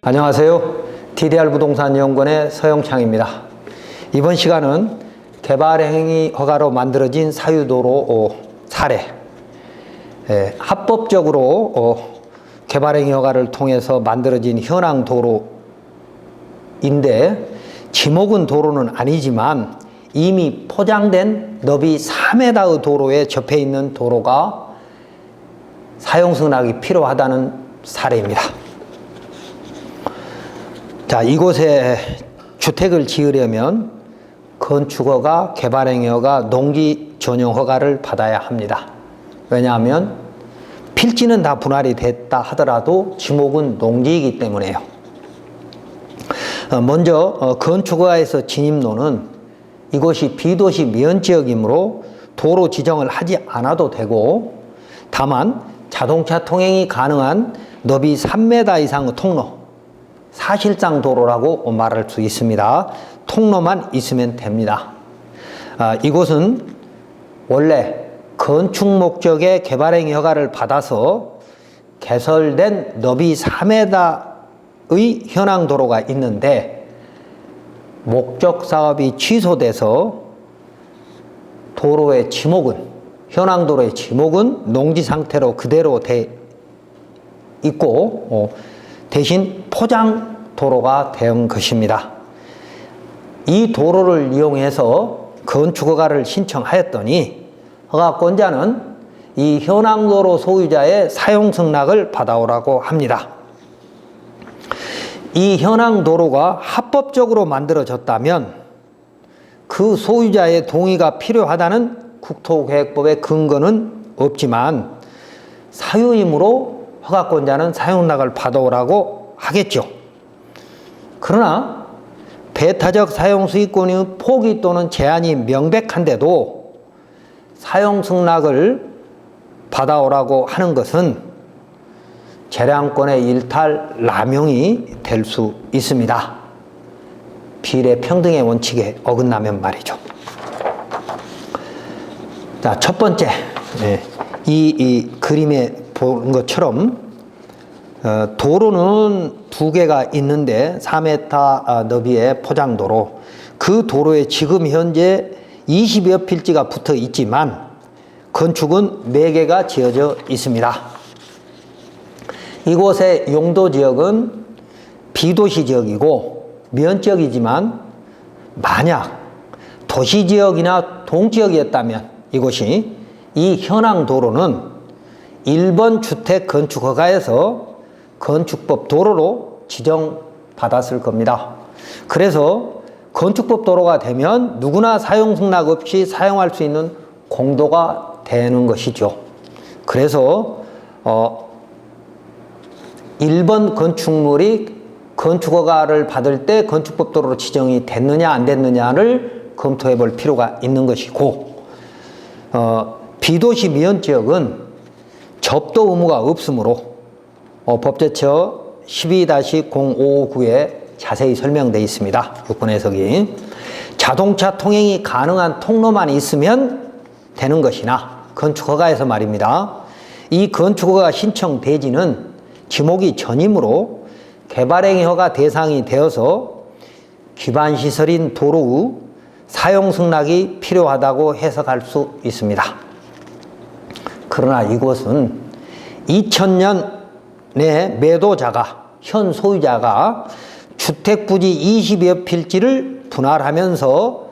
안녕하세요. TDR 부동산연구원의 서영창입니다. 이번 시간은 개발행위 허가로 만들어진 사유도로 사례, 합법적으로 개발행위 허가를 통해서 만들어진 현황 도로인데 지목은 도로는 아니지만 이미 포장된 너비 4m의 도로에 접해 있는 도로가 사용 승낙이 필요하다는 사례입니다. 자, 이곳에 주택을 지으려면 건축허가, 개발행위허가, 농지 전용 허가를 받아야 합니다. 왜냐하면 필지는 다 분할이 됐다 하더라도 지목은 농지이기 때문에요. 먼저 건축허가에서 진입로는 이곳이 비도시 면지역이므로 도로 지정을 하지 않아도 되고, 다만 자동차 통행이 가능한 너비 3m 이상의 통로, 사실상 도로라고 말할 수 있습니다. 통로만 있으면 됩니다. 이곳은 원래 건축 목적의 개발행위 허가를 받아서 개설된 너비 4m의 현황 도로가 있는데 목적 사업이 취소돼서 도로의 지목은, 현황 도로의 지목은 농지 상태로 그대로 돼 있고 대신 포장 도로가 된 것입니다. 이 도로를 이용해서 건축허가를 신청하였더니 허가권자는 이 현황도로 소유자의 사용 승낙을 받아오라고 합니다. 이 현황도로가 합법적으로 만들어졌다면 그 소유자의 동의가 필요하다는 국토계획법의 근거는 없지만 사유이므로 허가권자는 사용 승낙을 받아오라고 하겠죠. 그러나 배타적 사용 수익권의 포기 또는 제한이 명백한데도 사용 승낙을 받아오라고 하는 것은 재량권의 일탈, 남용이 될 수 있습니다. 비례 평등의 원칙에 어긋나면 말이죠. 자, 첫 번째, 이 그림에 보는 것처럼 도로는 두 개가 있는데 4m 너비의 포장도로, 그 도로에 지금 현재 20여 필지가 붙어 있지만 건축은 4개가 지어져 있습니다. 이곳의 용도지역은 비도시 지역이고 면적이지만 만약 도시지역이나 동지역이었다면 이곳이 이 현황 도로는 1번 주택 건축허가에서 건축법 도로로 지정받았을 겁니다. 그래서 건축법 도로가 되면 누구나 사용 승낙 없이 사용할 수 있는 공도가 되는 것이죠. 그래서 1번 건축물이 건축허가를 받을 때 건축법 도로로 지정이 됐느냐 안 됐느냐를 검토해 볼 필요가 있는 것이고, 비도시 미연지역은 접도 의무가 없으므로 법제처 12-0559에 자세히 설명되어 있습니다. 6번 해석이. 자동차 통행이 가능한 통로만 있으면 되는 것이나 건축허가에서 말입니다. 이 건축허가 신청 대지는 지목이 전이므로 개발행위 허가 대상이 되어서 기반시설인 도로의 사용 승낙이 필요하다고 해석할 수 있습니다. 그러나 이곳은 2000년 내 매도자가, 현 소유자가 주택부지 20여 필지를 분할하면서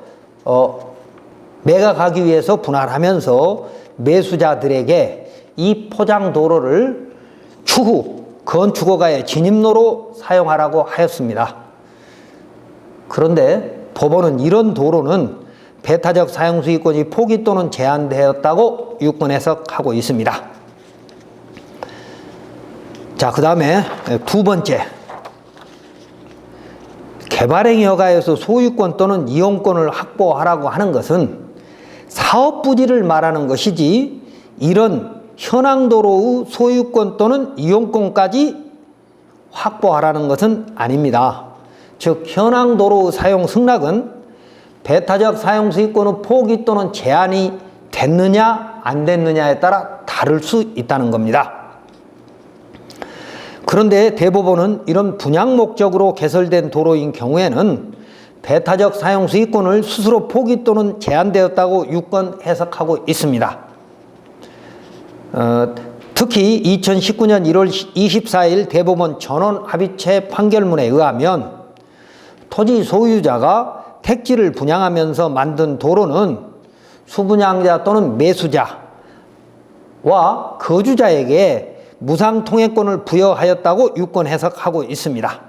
매각하기 위해서 분할하면서 매수자들에게 이 포장도로를 추후 건축허가의 진입로로 사용하라고 하였습니다. 그런데 법원은 이런 도로는 배타적 사용수익권이 포기 또는 제한되었다고 유권 해석하고 있습니다. 자, 그 다음에 두 번째, 개발행위 허가에서 소유권 또는 이용권을 확보하라고 하는 것은 사업부지를 말하는 것이지 이런 현황도로의 소유권 또는 이용권까지 확보하라는 것은 아닙니다. 즉 현황도로의 사용 승낙은 배타적 사용 수익권의 포기 또는 제한이 됐느냐 안 됐느냐에 따라 다를 수 있다는 겁니다. 그런데 대법원은 이런 분양 목적으로 개설된 도로인 경우에는 배타적 사용 수익권을 스스로 포기 또는 제한되었다고 유권 해석하고 있습니다. 특히 2019년 1월 24일 대법원 전원합의체 판결문에 의하면 토지 소유자가 택지를 분양하면서 만든 도로는 수분양자 또는 매수자와 거주자에게 무상통행권을 부여하였다고 유권 해석하고 있습니다.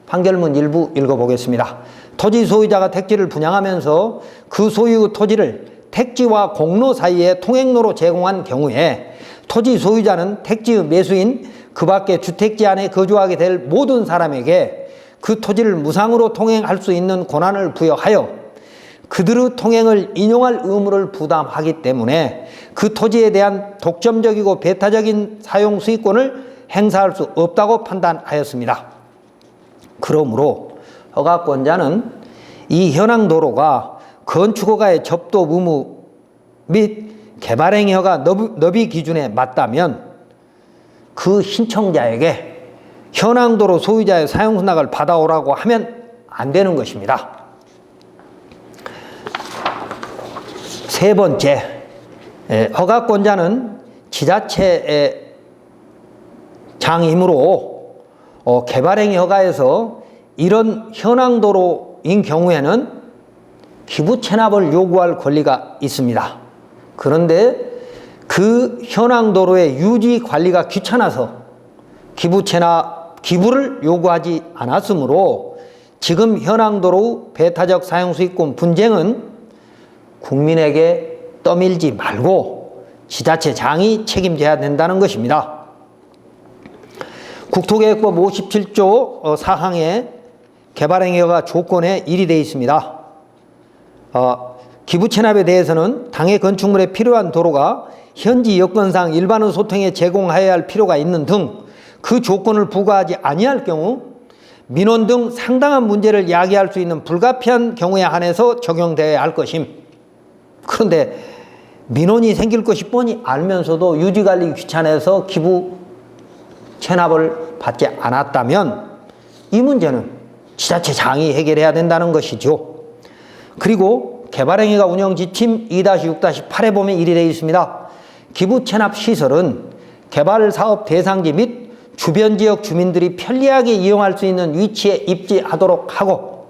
판결문 일부 읽어보겠습니다. 토지 소유자가 택지를 분양하면서 그 소유 토지를 택지와 공로 사이에 통행로로 제공한 경우에 토지 소유자는 택지의 매수인 그 밖에 주택지 안에 거주하게 될 모든 사람에게 그 토지를 무상으로 통행할 수 있는 권한을 부여하여 그들의 통행을 인용할 의무를 부담하기 때문에 그 토지에 대한 독점적이고 배타적인 사용 수익권을 행사할 수 없다고 판단하였습니다. 그러므로 허가권자는 이 현황 도로가 건축허가의 접도 의무 및 개발행위 허가 너비 기준에 맞다면 그 신청자에게 현황 도로 소유자의 사용 승낙을 받아오라고 하면 안 되는 것입니다. 세 번째, 허가권자는 지자체의 장이므로 개발행위 허가에서 이런 현황 도로인 경우에는 기부 체납을 요구할 권리가 있습니다. 그런데 그 현황 도로의 유지 관리가 귀찮아서 기부를 요구하지 않았으므로 지금 현황 도로 배타적 사용 수익권 분쟁은 국민에게 떠밀지 말고 지자체장이 책임져야 된다는 것입니다. 국토계획법 57조 사항에 개발행위가 조건에 1이 되어 있습니다. 기부 체납에 대해서는 당해 건축물에 필요한 도로가 현지 여건상 일반의 소통에 제공하여야 할 필요가 있는 등 그 조건을 부과하지 아니할 경우 민원 등 상당한 문제를 야기할 수 있는 불가피한 경우에 한해서 적용되어야 할 것임. 그런데 민원이 생길 것이 뻔히 알면서도 유지관리 귀찮아서 기부 체납을 받지 않았다면 이 문제는 지자체장이 해결해야 된다는 것이죠. 그리고 개발행위가 운영지침 2-6-8에 보면 이리 되어 있습니다. 기부 체납 시설은 개발사업 대상지 및 주변 지역 주민들이 편리하게 이용할 수 있는 위치에 입지하도록 하고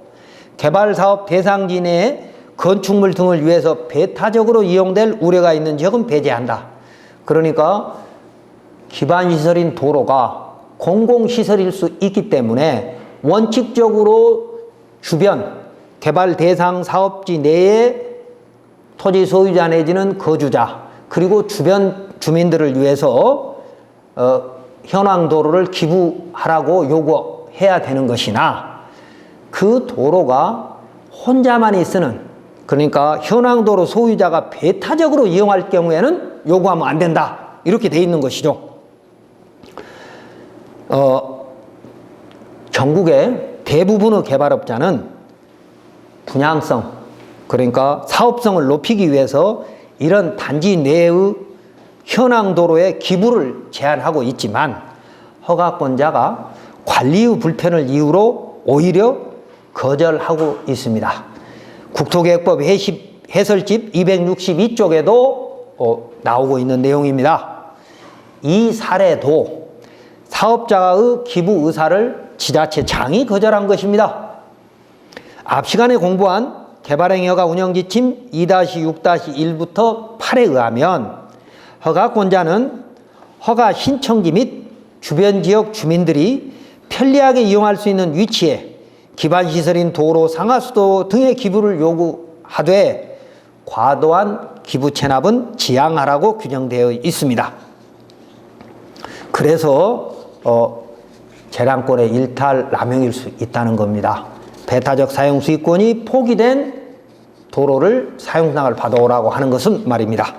개발사업 대상지 내에 건축물 등을 위해서 배타적으로 이용될 우려가 있는 지역은 배제한다. 그러니까 기반시설인 도로가 공공시설일 수 있기 때문에 원칙적으로 주변 개발 대상 사업지 내에 토지 소유자 내지는 거주자 그리고 주변 주민들을 위해서 현황 도로를 기부하라고 요구해야 되는 것이나 그 도로가 혼자만이 쓰는 그러니까 현황 도로 소유자가 배타적으로 이용할 경우에는 요구하면 안 된다. 이렇게 돼 있는 것이죠. 전국의 대부분의 개발업자는 분양성, 그러니까 사업성을 높이기 위해서 이런 단지 내의 현황 도로에 기부를 제한하고 있지만 허가권자가 관리의 불편을 이유로 오히려 거절하고 있습니다. 국토계획법 해설집 262쪽에도 나오고 있는 내용입니다. 이 사례도 사업자의 기부 의사를 지자체장이 거절한 것입니다. 앞 시간에 공부한 개발행위허가 운영지침 2-6-1부터 8에 의하면 허가권자는 허가 신청지 및 주변 지역 주민들이 편리하게 이용할 수 있는 위치에 기반시설인 도로, 상하수도 등의 기부를 요구하되 과도한 기부 체납은 지양하라고 규정되어 있습니다. 그래서 재량권의 일탈, 남용일 수 있다는 겁니다. 배타적 사용 수익권이 포기된 도로를 사용승낙을 받아오라고 하는 것은 말입니다.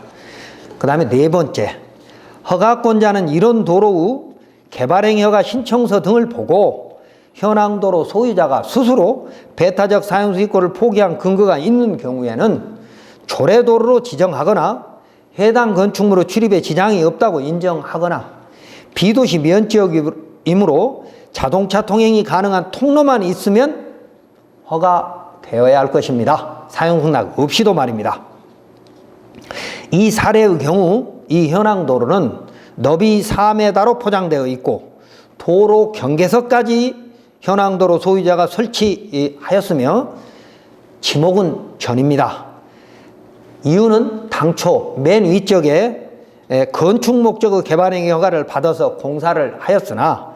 그 다음에 네 번째, 허가권자는 이런 도로의 개발행위 허가 신청서 등을 보고 현황도로 소유자가 스스로 배타적 사용 수익권을 포기한 근거가 있는 경우에는 조례도로로 지정하거나 해당 건축물의 출입에 지장이 없다고 인정하거나 비도시 면지역으로 도로이므로 자동차 통행이 가능한 통로만 있으면 허가되어야 할 것입니다. 사용 승낙 없이도 말입니다. 이 사례의 경우 이 현황도로는 너비 4m로 포장되어 있고 도로 경계석까지 현황도로 소유자가 설치하였으며 지목은 전입니다. 이유는 당초 맨 위쪽에 건축 목적의 개발행위 허가를 받아서 공사를 하였으나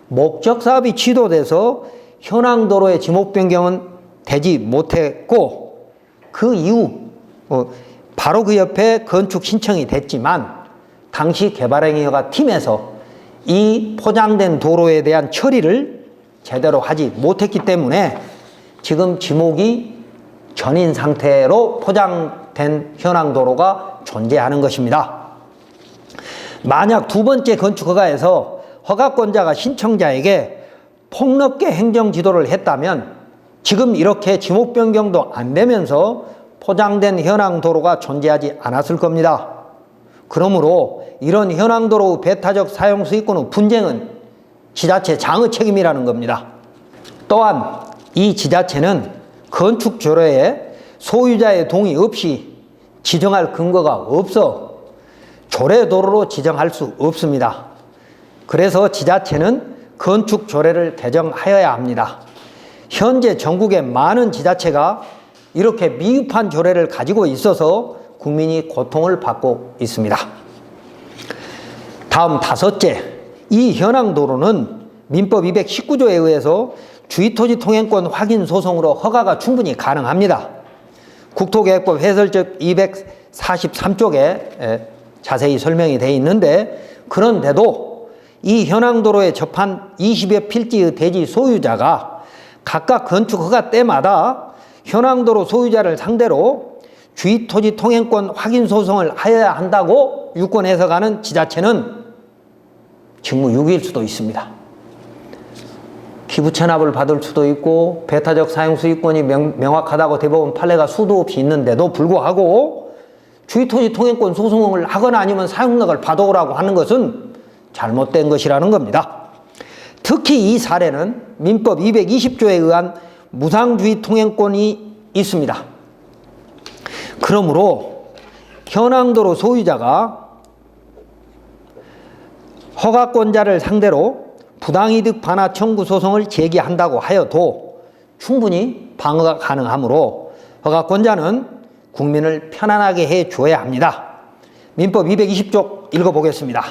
목적 사업이 취소돼서 현황도로의 지목 변경은 되지 못했고 그 이후 바로 그 옆에 건축 신청이 됐지만 당시 개발행위 허가 팀에서 이 포장된 도로에 대한 처리를 제대로 하지 못했기 때문에 지금 지목이 전인 상태로 포장된 현황도로가 존재하는 것입니다. 만약 두 번째 건축허가에서 허가권자가 신청자에게 폭넓게 행정지도를 했다면 지금 이렇게 지목 변경도 안 되면서 포장된 현황도로가 존재하지 않았을 겁니다. 그러므로 이런 현황도로 배타적 사용 수익권의 분쟁은 지자체 장의 책임이라는 겁니다. 또한 이 지자체는 건축 조례에 소유자의 동의 없이 지정할 근거가 없어 조례도로로 지정할 수 없습니다. 그래서 지자체는 건축 조례를 개정하여야 합니다. 현재 전국의 많은 지자체가 이렇게 미흡한 조례를 가지고 있어서 국민이 고통을 받고 있습니다. 다음 다섯째, 이 현황도로는 민법 219조에 의해서 주의토지 통행권 확인 소송으로 허가가 충분히 가능합니다. 국토계획법 해설적 243쪽에 자세히 설명이 되어 있는데 그런데도 이 현황도로에 접한 20여 필지의 대지 소유자가 각각 건축 허가 때마다 현황도로 소유자를 상대로 주의토지 통행권 확인 소송을 하여야 한다고 유권해서 가는 지자체는 직무유기일 수도 있습니다. 기부 체납을 받을 수도 있고 배타적 사용 수익권이 명확하다고 대법원 판례가 수도 없이 있는데도 불구하고 주의토지 통행권 소송을 하거나 아니면 사용락을 받아오라고 하는 것은 잘못된 것이라는 겁니다. 특히 이 사례는 민법 220조에 의한 무상주의 통행권이 있습니다. 그러므로 현황도로 소유자가 허가권자를 상대로 부당이득 반환 청구 소송을 제기한다고 하여도 충분히 방어가 가능하므로 허가권자는 국민을 편안하게 해줘야 합니다. 민법 220조 읽어보겠습니다.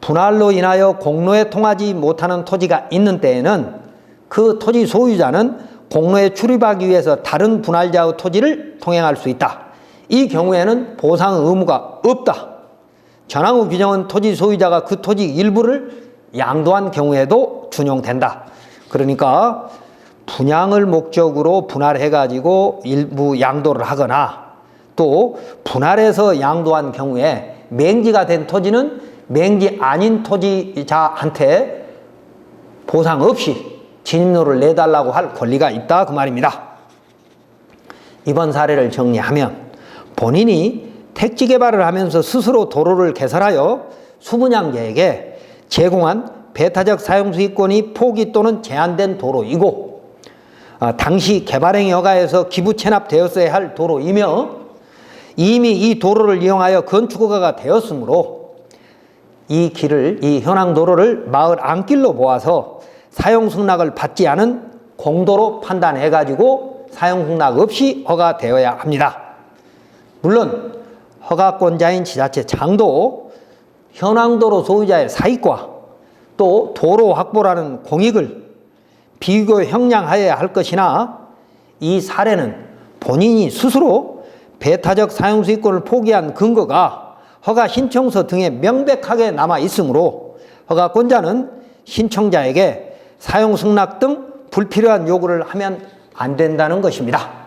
분할로 인하여 공로에 통하지 못하는 토지가 있는 때에는 그 토지 소유자는 공로에 출입하기 위해서 다른 분할자의 토지를 통행할 수 있다. 이 경우에는 보상 의무가 없다. 전항의 규정은 토지 소유자가 그 토지 일부를 양도한 경우에도 준용된다. 그러니까 분양을 목적으로 분할해가지고 일부 양도를 하거나 또 분할해서 양도한 경우에 맹지가 된 토지는 맹지 아닌 토지자한테 보상 없이 진입로를 내달라고 할 권리가 있다 그 말입니다. 이번 사례를 정리하면 본인이 택지 개발을 하면서 스스로 도로를 개설하여 수분양자에게 제공한 배타적 사용수익권이 포기 또는 제한된 도로이고 당시 개발행위 허가에서 기부 체납되었어야 할 도로이며 이미 이 도로를 이용하여 건축허가가 되었으므로 이 현황도로를 마을 안길로 보아서 사용승낙을 받지 않은 공도로 판단해가지고 사용승낙 없이 허가되어야 합니다. 물론 허가권자인 지자체 장도 현황도로 소유자의 사익과 또 도로 확보라는 공익을 비교 형량하여야 할 것이나 이 사례는 본인이 스스로 배타적 사용수익권을 포기한 근거가 허가 신청서 등에 명백하게 남아 있으므로 허가권자는 신청자에게 사용 승낙 등 불필요한 요구를 하면 안 된다는 것입니다.